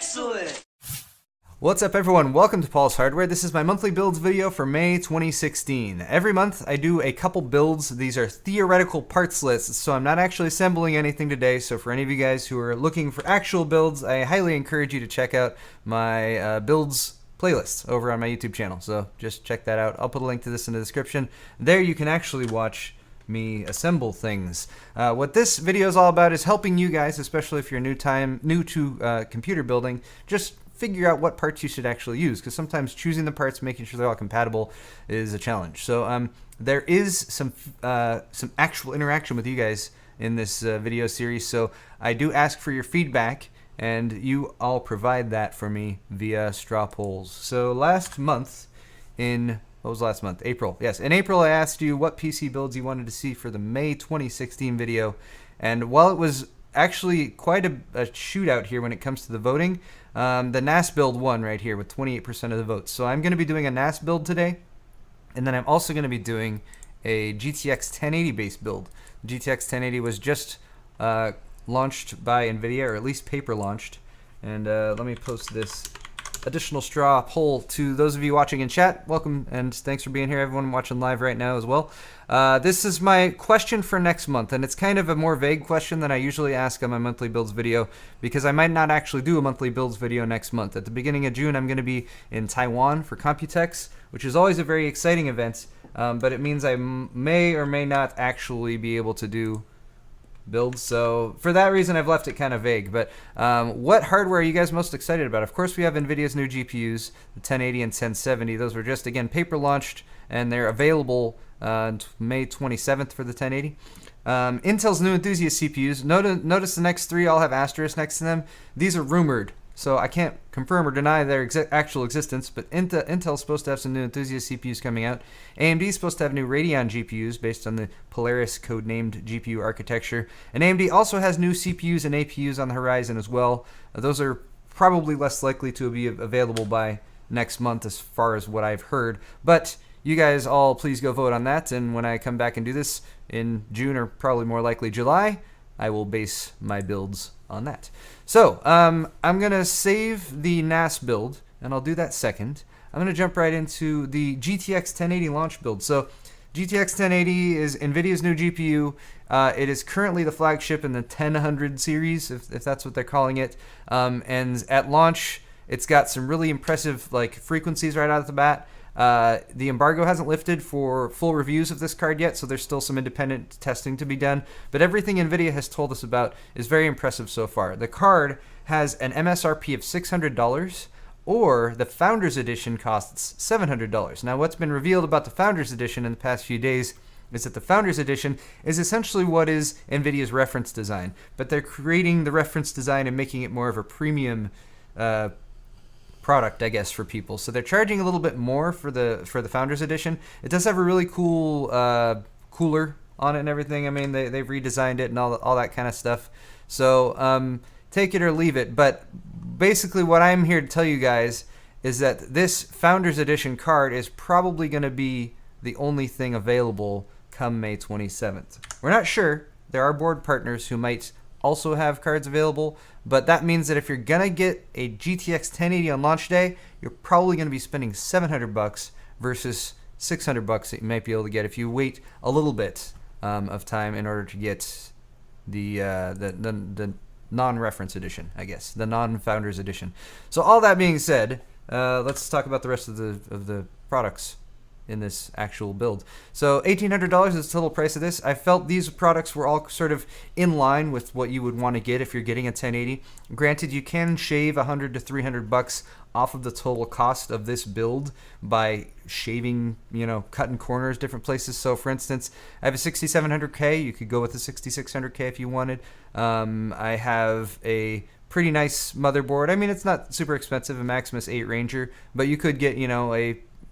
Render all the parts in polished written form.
Excellent! What's up everyone, welcome to Paul's Hardware. This is my monthly builds video for May 2016. Every month I do a couple builds. These are theoretical parts lists, so I'm not actually assembling anything today. So for any of you guys who are looking for actual builds, I highly encourage you to check out my builds playlist over on my YouTube channel. So just check that out. I'll put a link to this in the description. There you can actually watch me assemble things. What this video is all about is helping you guys, especially if you're new to computer building, just figure out what parts you should actually use, because sometimes choosing the parts, making sure they're all compatible, is a challenge. So there is some actual interaction with you guys in this video series, so I do ask for your feedback, and you all provide that for me via straw polls. So last month, what was last month? April. Yes, in April I asked you what PC builds you wanted to see for the May 2016 video, and while it was actually quite a shootout here when it comes to the voting, the NAS build won right here with 28% of the votes. So I'm going to be doing a NAS build today, and then I'm also going to be doing a GTX 1080 base build. The GTX 1080 was just launched by NVIDIA, or at least paper launched. And let me post this additional straw poll to those of you watching in chat. Welcome and thanks for being here, everyone watching live right now as well. This is my question for next month, and it's kind of a more vague question than I usually ask on my monthly builds video, because I might not actually do a monthly builds video next month. At the beginning of June, I'm going to be in Taiwan for Computex, which is always a very exciting event, but it means I may or may not actually be able to do builds, so for that reason I've left it kind of vague. But what hardware are you guys most excited about? Of course we have NVIDIA's new GPUs, the 1080 and 1070. Those were just, again, paper launched, and they're available May 27th for the 1080. Intel's new enthusiast CPUs. Notice the next three all have asterisks next to them. These are rumored, so I can't confirm or deny their actual existence, but Intel's supposed to have some new enthusiast CPUs coming out. AMD is supposed to have new Radeon GPUs based on the Polaris codenamed GPU architecture. And AMD also has new CPUs and APUs on the horizon as well. Those are probably less likely to be available by next month as far as what I've heard. But you guys all please go vote on that, and when I come back and do this in June, or probably more likely July, I will base my builds on that. So I'm going to save the NAS build, and I'll do that second. I'm going to jump right into the GTX 1080 launch build. So GTX 1080 is NVIDIA's new GPU. It is currently the flagship in the 1000 series, if that's what they're calling it. And at launch, it's got some really impressive frequencies right out of the bat. The embargo hasn't lifted for full reviews of this card yet, so there's still some independent testing to be done. But everything NVIDIA has told us about is very impressive so far. The card has an MSRP of $600, or the Founders Edition costs $700. Now, what's been revealed about the Founders Edition in the past few days is that the Founders Edition is essentially what is NVIDIA's reference design, but they're creating the reference design and making it more of a premium product, I guess, for people. So they're charging a little bit more for the Founders Edition. It does have a really cool cooler on it and everything. I mean, they've redesigned it and all that kind of stuff. So take it or leave it. But basically what I'm here to tell you guys is that this Founders Edition card is probably going to be the only thing available come May 27th. We're not sure. There are board partners who might also have cards available, but that means that if you're gonna get a GTX 1080 on launch day, you're probably gonna be spending $700 versus $600 that you might be able to get if you wait a little bit of time in order to get the non-reference edition, I guess, the non-Founders Edition. So all that being said, let's talk about the rest of the products in this actual build. So $1,800 is the total price of this. I felt these products were all sort of in line with what you would want to get if you're getting a 1080. Granted, you can shave $100 to $300 off of the total cost of this build by shaving, cutting corners different places. So for instance, I have a 6700K. You could go with a 6600K if you wanted. I have a pretty nice motherboard. I mean, it's not super expensive, a Maximus 8 Ranger, but you could get,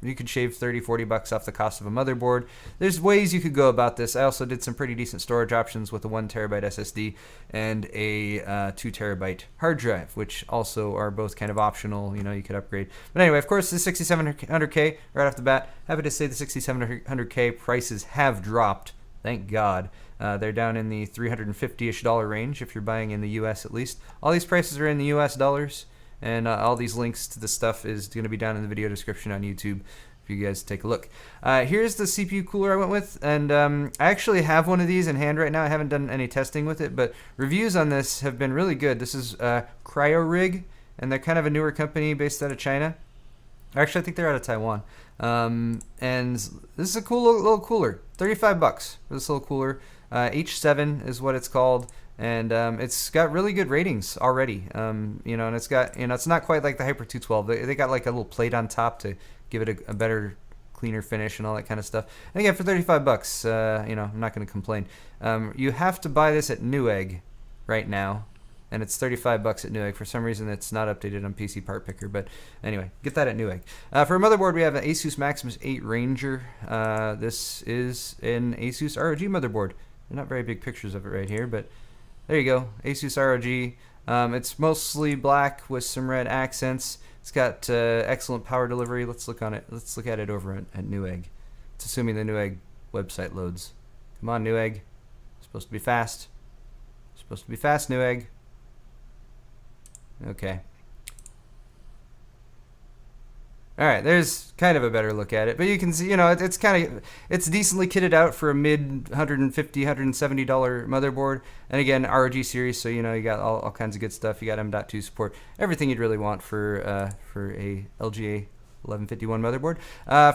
you could shave $30-$40 off the cost of a motherboard. There's ways you could go about this. I also did some pretty decent storage options with a 1 terabyte SSD and a 2 terabyte hard drive, which also are both kind of optional. You could upgrade. But anyway, of course, the 6700K right off the bat. Happy to say the 6700K prices have dropped. Thank God. They're down in the $350-ish range if you're buying in the U.S. at least. All these prices are in the U.S. dollars. and all these links to the stuff is going to be down in the video description on YouTube. You guys take a look. Here's the CPU cooler I went with, and I actually have one of these in hand right now. I haven't done any testing with it, but reviews on this have been really good. This is CryoRig, and they're kind of a newer company based out of China. Actually, I think they're out of Taiwan. And this is a cool little cooler. $35 for this little cooler. H7 is what it's called, and it's got really good ratings already. And it's got, it's not quite like the Hyper 212. They got like a little plate on top to give it a better, cleaner finish and all that kind of stuff. And again, for $35, I'm not going to complain. You have to buy this at Newegg right now, and it's $35 at Newegg. For some reason, it's not updated on PC Part Picker, but anyway, get that at Newegg. For a motherboard, we have an Asus Maximus 8 Ranger. This is an Asus ROG motherboard. They're not very big pictures of it right here, but there you go, Asus ROG. It's mostly black with some red accents. It's got excellent power delivery. Let's look on it. Let's look at it over at Newegg. It's assuming the Newegg website loads. Come on, Newegg. It's supposed to be fast. It's supposed to be fast, Newegg. Okay. All right, there's kind of a better look at it, but you can see, it's decently kitted out for a mid $150, $170 motherboard, and again, ROG series, so you got all kinds of good stuff. You got M.2 support, everything you'd really want for a LGA 1151 motherboard.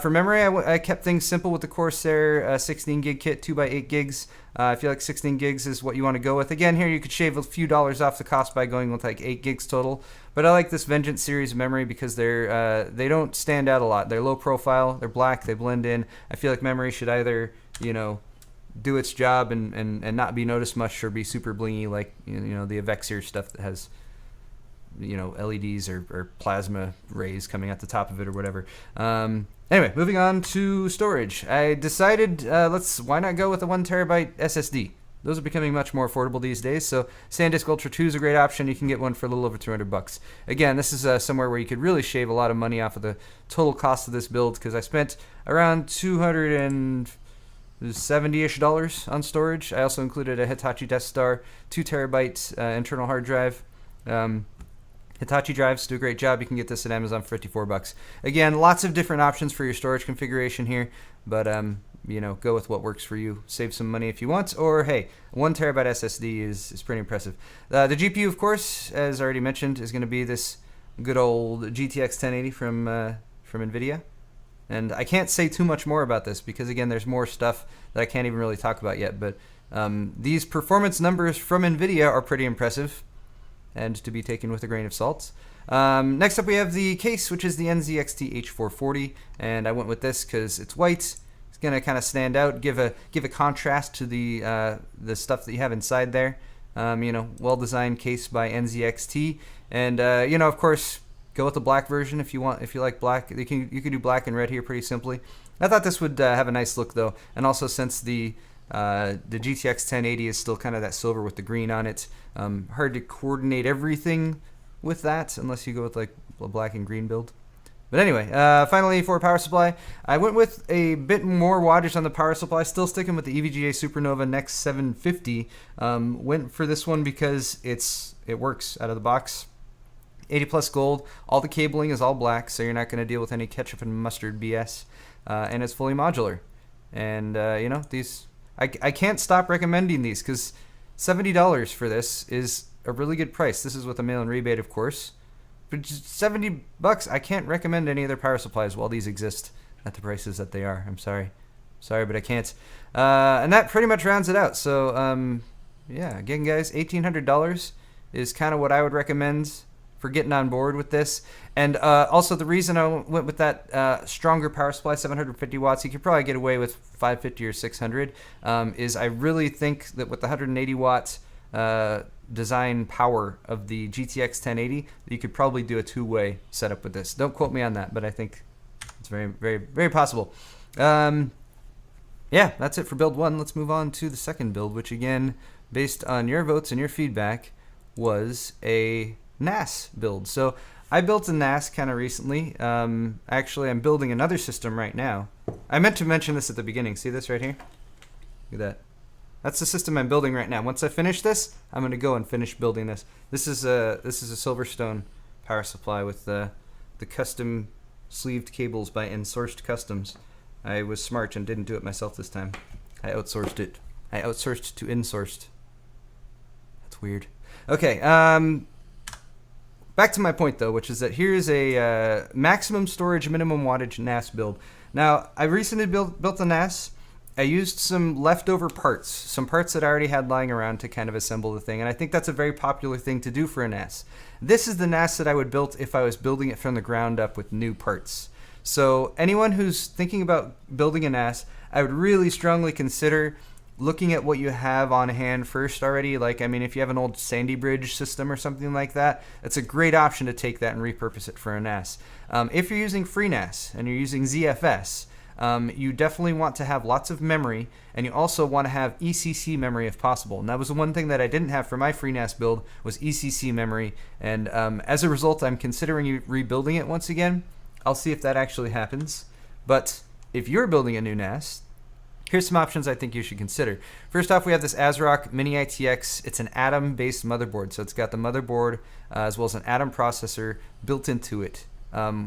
For memory, I kept things simple with the Corsair 16 gig kit, 2x8 gigs. I feel like 16 gigs is what you want to go with. Again, here you could shave a few dollars off the cost by going with like 8 gigs total. But I like this Vengeance series of memory because they don't stand out a lot. They're low profile, they're black, they blend in. I feel like memory should either, do its job and not be noticed much, or be super blingy like the Avexir stuff that has LEDs or plasma rays coming at the top of it or whatever. Anyway, moving on to storage. I decided why not go with a 1 terabyte SSD? Those are becoming much more affordable these days, so SanDisk Ultra 2 is a great option. You can get one for a little over $200. Again, this is somewhere where you could really shave a lot of money off of the total cost of this build, because I spent around $270-ish on storage. I also included a Hitachi Death Star 2 terabyte internal hard drive. Hitachi drives do a great job. You can get this at Amazon for $54. Again, lots of different options for your storage configuration here, but go with what works for you. Save some money if you want, or hey, 1 terabyte SSD is pretty impressive. The GPU, of course, as already mentioned, is going to be this good old GTX 1080 from NVIDIA. And I can't say too much more about this because, again, there's more stuff that I can't even really talk about yet, but these performance numbers from NVIDIA are pretty impressive and to be taken with a grain of salt. Next up, we have the case, which is the NZXT H440, and I went with this because it's white. It's gonna kind of stand out, give a contrast to the stuff that you have inside there. Well-designed case by NZXT, and of course, go with the black version if you want. If you like black, you can do black and red here pretty simply. I thought this would have a nice look though, and also since the GTX 1080 is still kind of that silver with the green on it. Hard to coordinate everything with that unless you go with like a black and green build. But anyway, finally for power supply, I went with a bit more wattage on the power supply, still sticking with the EVGA Supernova Next 750. Went for this one because it works out of the box. 80 plus gold, all the cabling is all black, so you're not going to deal with any ketchup and mustard BS, and it's fully modular. And these, I can't stop recommending these because $70 for this is a really good price. This is with a mail-in rebate, of course. But just $70, I can't recommend any other power supplies while these exist at the prices that they are. I'm sorry, but I can't. And that pretty much rounds it out. So yeah, again, guys, $1,800 is kind of what I would recommend for getting on board with this. And also the reason I went with that stronger power supply, 750 watts, you could probably get away with 550 or 600, is I really think that with the 180 watt design power of the GTX 1080, you could probably do a two-way setup with this. Don't quote me on that, but I think it's very, very, very possible. Yeah, that's it for build one. Let's move on to the second build, which again, based on your votes and your feedback, was a NAS build. So I built a NAS kind of recently. Actually, I'm building another system right now. I meant to mention this at the beginning. See this right here? Look at that. That's the system I'm building right now. Once I finish this, I'm going to go and finish building this. This is a Silverstone power supply with the custom sleeved cables by Insourced Customs. I was smart and didn't do it myself this time. I outsourced it. I outsourced to Insourced. That's weird. Okay, back to my point though, which is that here's a maximum storage, minimum wattage NAS build. Now, I recently built the NAS. I used some leftover parts, some parts that I already had lying around to kind of assemble the thing, and I think that's a very popular thing to do for a NAS. This is the NAS that I would build if I was building it from the ground up with new parts. So anyone who's thinking about building a NAS, I would really strongly consider looking at what you have on hand first already. Like, I mean, if you have an old Sandy Bridge system or something like that, it's a great option to take that and repurpose it for a NAS. If you're using FreeNAS and you're using ZFS, you definitely want to have lots of memory, and you also want to have ECC memory if possible. And that was the one thing that I didn't have for my FreeNAS build, was ECC memory. And as a result, I'm considering rebuilding it once again. I'll see if that actually happens. But if you're building a new NAS, here's some options I think you should consider. First off, we have this ASRock Mini ITX. It's an Atom-based motherboard, so it's got the motherboard as well as an Atom processor built into it.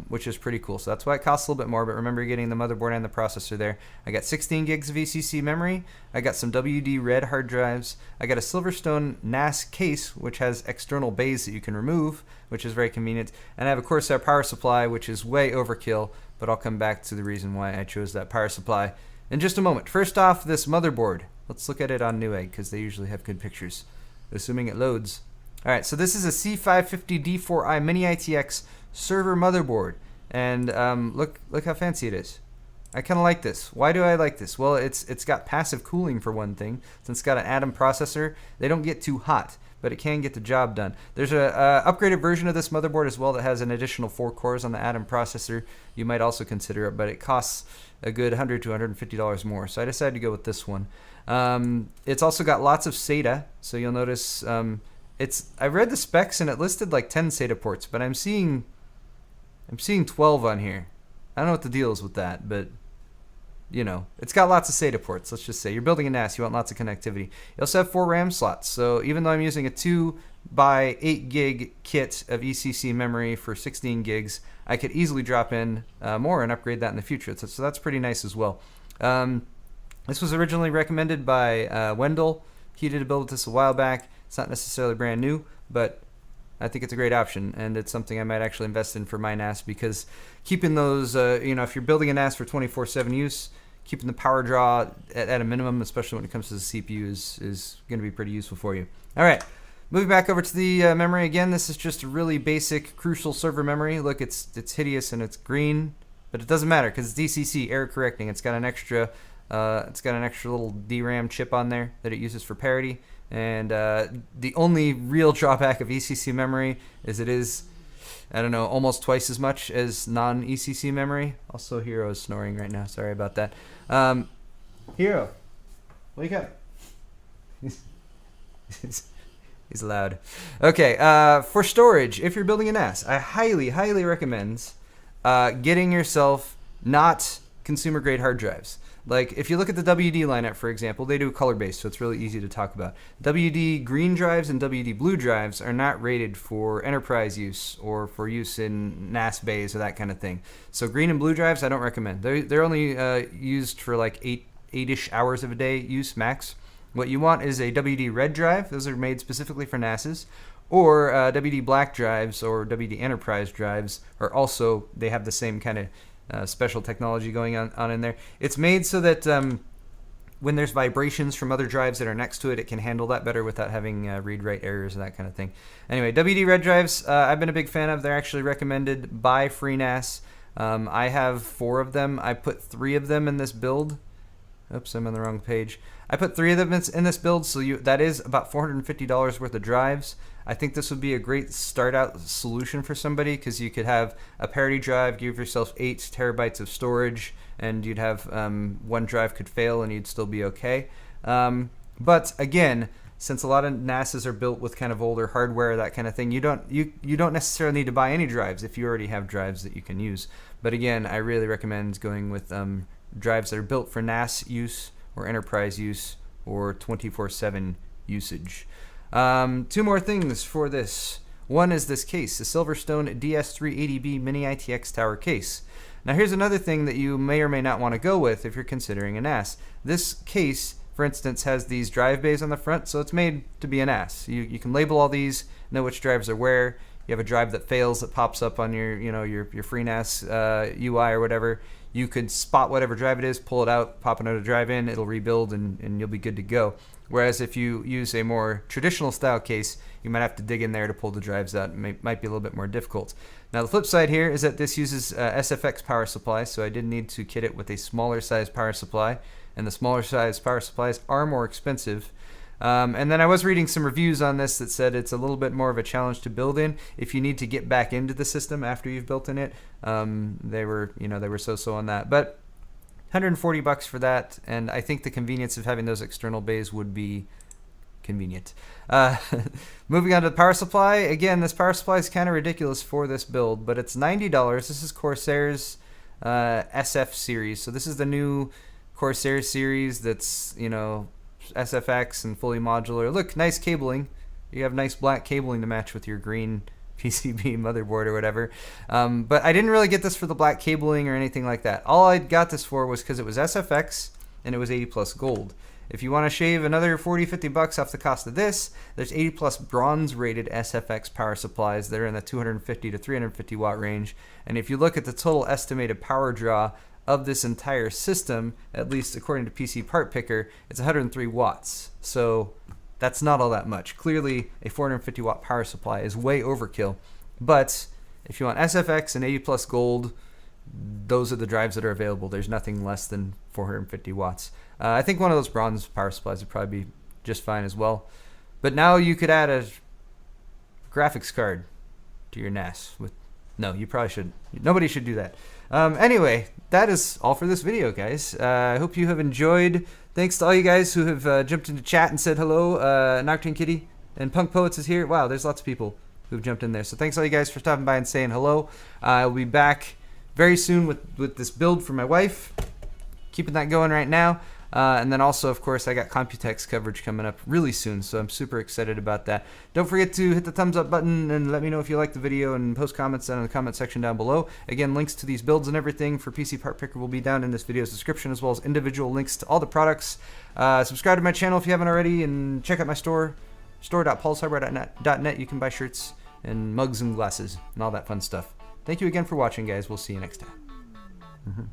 Which is pretty cool. So that's why it costs a little bit more, but remember, you're getting the motherboard and the processor there. I got 16 gigs of ECC memory. I got some WD red hard drives. I got a Silverstone NAS case, which has external bays that you can remove, which is very convenient. And I have a Corsair power supply, which is way overkill, but I'll come back to the reason why I chose that power supply in just a moment. First off, this motherboard. Let's look at it on Newegg, because they usually have good pictures, assuming it loads. All right, so this is a C550D4i Mini ITX server motherboard, and look how fancy it is. I kind of like this. Why do I like this? Well, it's got passive cooling for one thing. Since it's got an Atom processor, they don't get too hot, but it can get the job done. There's a upgraded version of this motherboard as well that has an additional 4 cores on the Atom processor. You might also consider it, but it costs a good $100 to $150 more. So I decided to go with this one. It's also got lots of SATA, so you'll notice I read the specs and it listed like 10 SATA ports, but I'm seeing 12 on here. I don't know what the deal is with that, but you know, it's got lots of SATA ports. Let's just say you're building a NAS, you want lots of connectivity. You also have 4 RAM slots. So even though I'm using a 2 by 8 gig kit of ECC memory for 16 gigs, I could easily drop in more and upgrade that in the future. So that's pretty nice as well. This was originally recommended by Wendell. He did a build with this a while back. It's not necessarily brand new, but I think it's a great option, and it's something I might actually invest in for my NAS, because keeping those, if you're building a NAS for 24/7 use, keeping the power draw at a minimum, especially when it comes to the CPU, is going to be pretty useful for you. All right, moving back over to the memory again. This is just a really basic Crucial server memory. Look, it's hideous and it's green, but it doesn't matter because it's DCC, error correcting. It's got an extra little DRAM chip on there that it uses for parity. And the only real drawback of ECC memory is it is, I don't know, almost twice as much as non-ECC memory. Also, Hero is snoring right now. Sorry about that. Hero, wake up. He's loud. Okay, for storage, if you're building a NAS, I highly, highly recommend getting yourself not consumer-grade hard drives. Like, if you look at the WD lineup, for example, they do color-based, so it's really easy to talk about. WD green drives and WD blue drives are not rated for enterprise use or for use in NAS bays or that kind of thing. So green and blue drives, I don't recommend. They're only used for like 8-ish hours of a day use max. What you want is a WD red drive. Those are made specifically for NASes. Or WD black drives or WD enterprise drives are also, they have the same kind of special technology going on in there. It's made so that when there's vibrations from other drives that are next to it, it can handle that better without having read-write errors and that kind of thing. Anyway, WD red drives, I've been a big fan of. They're actually recommended by FreeNAS. I have 4 of them. I put 3 of them in this build. Oops, I'm on the wrong page. I put 3 of them in this build, so that is about $450 worth of drives. I think this would be a great start-out solution for somebody, because you could have a parity drive, give yourself 8 terabytes of storage, and you'd have one drive could fail and you'd still be okay. But again, since a lot of NASes are built with kind of older hardware, that kind of thing, you don't necessarily need to buy any drives if you already have drives that you can use. But again, I really recommend going with drives that are built for NAS use or enterprise use or 24/7 usage. 2 more things for this. One is this case, the Silverstone DS380B Mini ITX Tower case. Now here's another thing that you may or may not want to go with if you're considering a NAS. This case, for instance, has these drive bays on the front, so it's made to be a NAS. You can label all these, know which drives are where. You have a drive that fails that pops up on your FreeNAS UI or whatever. You could spot whatever drive it is, pull it out, pop another drive in, it'll rebuild, and you'll be good to go. Whereas if you use a more traditional style case, you might have to dig in there to pull the drives out. It might be a little bit more difficult. Now the flip side here is that this uses SFX power supply, so I did need to kit it with a smaller size power supply, and the smaller size power supplies are more expensive. And then I was reading some reviews on this that said it's a little bit more of a challenge to build in if you need to get back into the system after you've built in it. They were so-so on that, but $140 for that, and I think the convenience of having those external bays would be convenient. Moving on to the power supply. Again, this power supply is kind of ridiculous for this build, but it's $90. This is Corsair's SF series, so this is the new Corsair series that's, SFX and fully modular. Look, nice cabling. You have nice black cabling to match with your green PCB motherboard or whatever. But I didn't really get this for the black cabling or anything like that. All I got this for was because it was SFX and it was 80 plus gold. If you want to shave another $40-50 off the cost of this, there's 80 plus bronze rated SFX power supplies that are in the 250 to 350 watt range. And if you look at the total estimated power draw of this entire system, at least according to PC Part Picker, it's 103 watts. So that's not all that much. Clearly, a 450 watt power supply is way overkill. But if you want SFX and 80 plus gold, those are the drives that are available. There's nothing less than 450 watts. I think one of those bronze power supplies would probably be just fine as well. But now you could add a graphics card to your NAS. No, you probably shouldn't. Nobody should do that. Anyway, that is all for this video, guys. I hope you have enjoyed. Thanks to all you guys who have jumped into chat and said hello. Nocturne Kitty and Punk Poets is here. Wow, there's lots of people who've jumped in there. So thanks all you guys for stopping by and saying hello. I'll be back very soon with this build for my wife. Keeping that going right now. And then also, of course, I got Computex coverage coming up really soon, so I'm super excited about that. Don't forget to hit the thumbs up button and let me know if you like the video and post comments down in the comment section down below. Again, links to these builds and everything for PC Part Picker will be down in this video's description, as well as individual links to all the products. Subscribe to my channel if you haven't already, and check out my store, store.paulshardware.net. You can buy shirts and mugs and glasses and all that fun stuff. Thank you again for watching, guys. We'll see you next time.